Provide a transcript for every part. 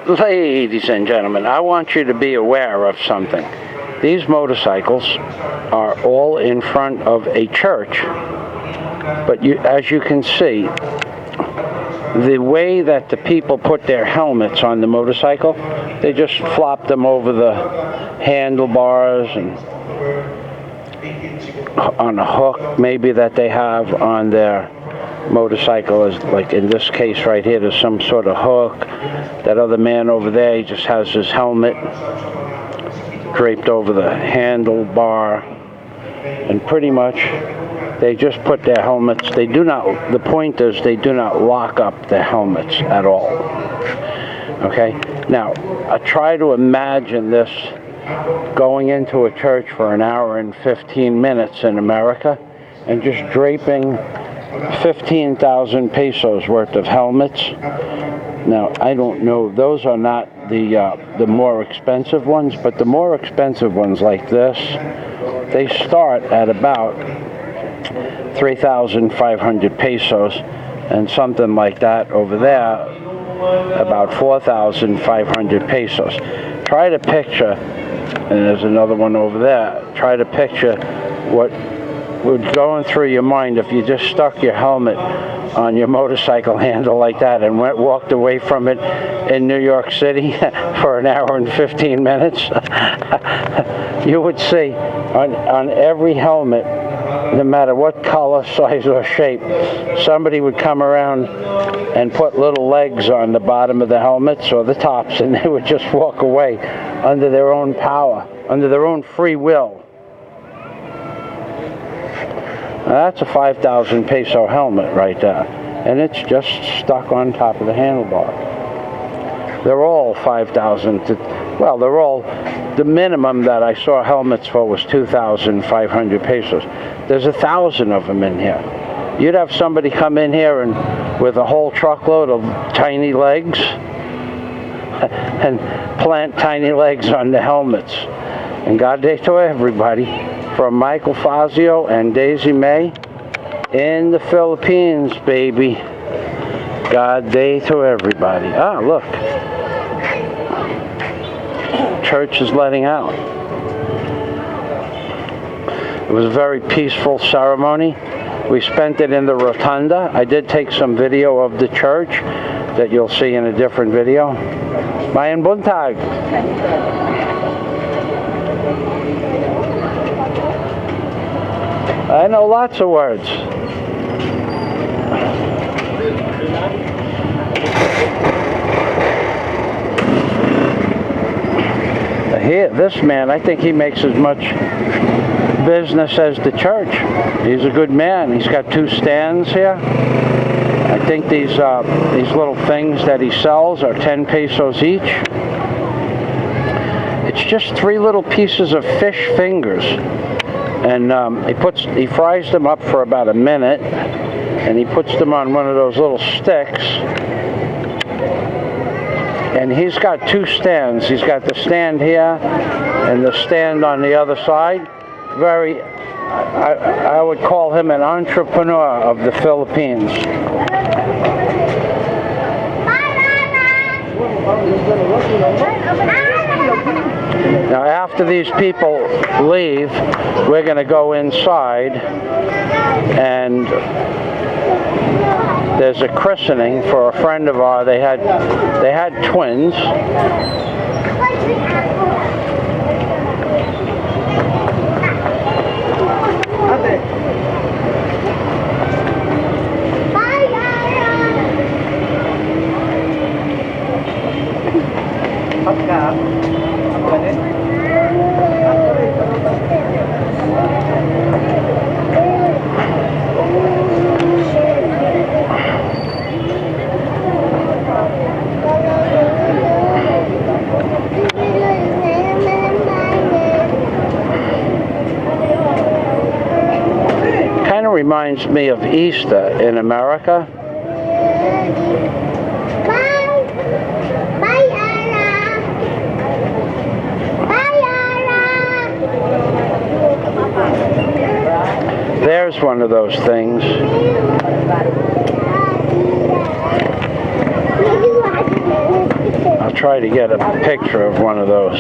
Ladies and gentlemen, I want you to be aware of something. These motorcycles are all in front of a church, but as you can see, the way that the people put their helmets on the motorcycle, they just flop them over the handlebars and on a hook maybe that they have on their motorcycle. Is like in this case right here, there's some sort of hook. That other man over there, he just has his helmet draped over the handlebar, and pretty much they just put their helmets, they do not, the point is they do not lock up the helmets at all. Okay, now I try to imagine this going into a church for an hour and 15 minutes in America and just draping 15,000 pesos worth of helmets. Now, I don't know, those are not the more expensive ones, but the more expensive ones like this, they start at about 3,500 pesos, and something like that over there, about 4,500 pesos. Try to picture, and there's another one over there, try to picture what would going through your mind if you just stuck your helmet on your motorcycle handle like that and walked away from it in New York City for an hour and 15 minutes. You would see on every helmet, no matter what color, size, or shape, somebody would come around and put little legs on the bottom of the helmets or the tops, and they would just walk away under their own power, under their own free will. Now, that's a 5,000 peso helmet right there, and it's just stuck on top of the handlebar. They're all 5,000 well, they're all, the minimum that I saw helmets for was 2,500 pesos. There's 1,000 of them in here. You'd have somebody come in here and with a whole truckload of tiny legs and plant tiny legs on the helmets. And God day to everybody, from Michael Fazio and Daisy May in the Philippines, baby. God day to everybody. Ah, look. Church is letting out. It was a very peaceful ceremony. We spent it in the rotunda. I did take some video of the church that you'll see in a different video. Mayan buntag. I know lots of words. Here, this man, I think he makes as much business as the church. He's a good man. He's got 2 stands here. I think these little things that he sells are 10 pesos each. It's just 3 little pieces of fish fingers. And he fries them up for about a minute, and he puts them on one of those little sticks. And he's got 2 stands. He's got the stand here and the stand on the other side. I would call him an entrepreneur of the Philippines. Now, after these people leave, we're going to go inside, and there's a christening for a friend of ours. They had twins. Kind of reminds me of Easter in America. There's one of those things. I'll try to get a picture of one of those.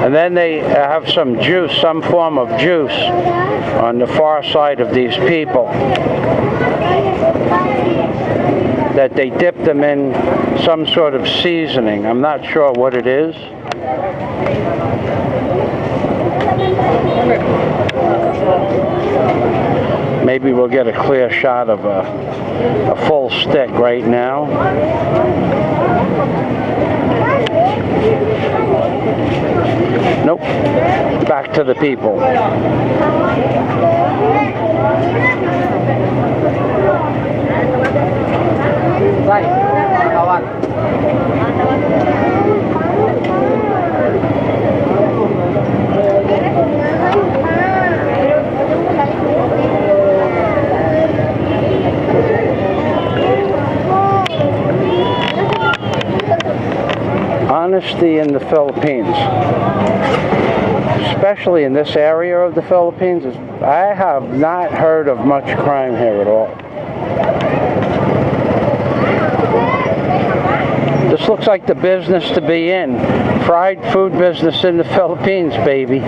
And then they have some juice, some form of juice on the far side of these people that they dip them in some sort of seasoning. I'm not sure what it is. Maybe we'll get a clear shot of a full stick right now. Nope. Back to the people. Honesty in the Philippines, especially in this area of the Philippines, I have not heard of much crime here at all. This looks like the business to be in. Fried food business in the Philippines, baby.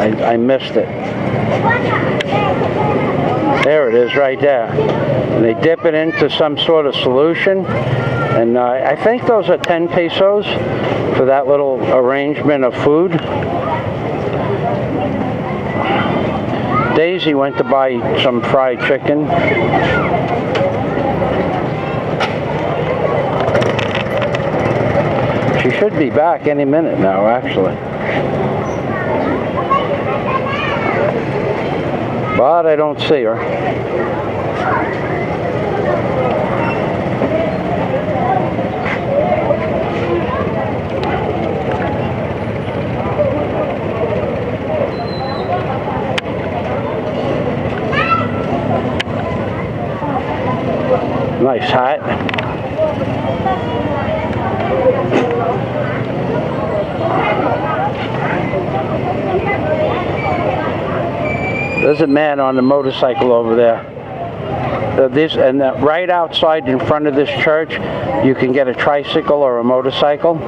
I missed it. There it is right there. And they dip it into some sort of solution. And I think those are 10 pesos for that little arrangement of food. Daisy went to buy some fried chicken. She should be back any minute now, actually. But I don't see her. Nice hat. There's a man on the motorcycle over there. And right outside in front of this church, you can get a tricycle or a motorcycle.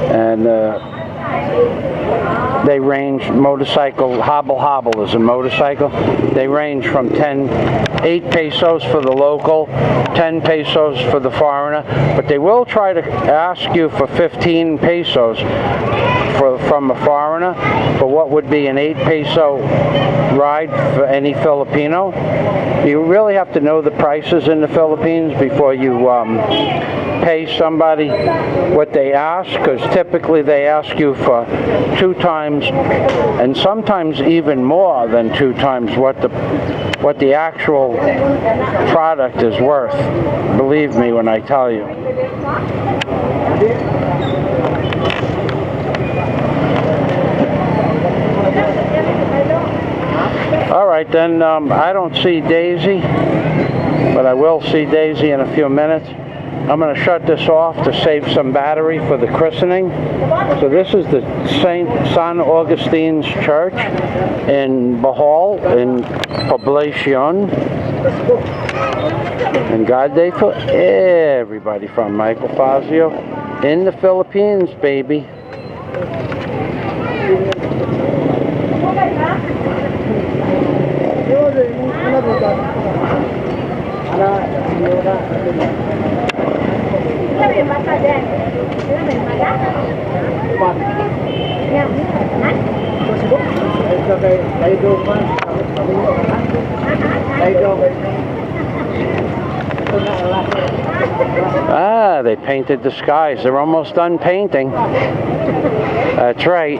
And they range, motorcycle, hobble is a motorcycle. They range from 8 pesos for the local, 10 pesos for the foreigner, but they will try to ask you for 15 pesos from a foreigner for what would be an 8 peso ride for any Filipino. You really have to know the prices in the Philippines before you pay somebody what they ask, because typically they ask you for 2 times and sometimes even more than 2 times what the actual product is worth. Believe me when I tell you. All right, then I don't see Daisy, but I will see Daisy in a few minutes. I'm going to shut this off to save some battery for the christening. So this is the San Augustine's Church in Bohol, in Poblacion. And God day for everybody from Michael Fazio in the Philippines, baby. Ah, they painted the skies. They're almost done painting. That's right.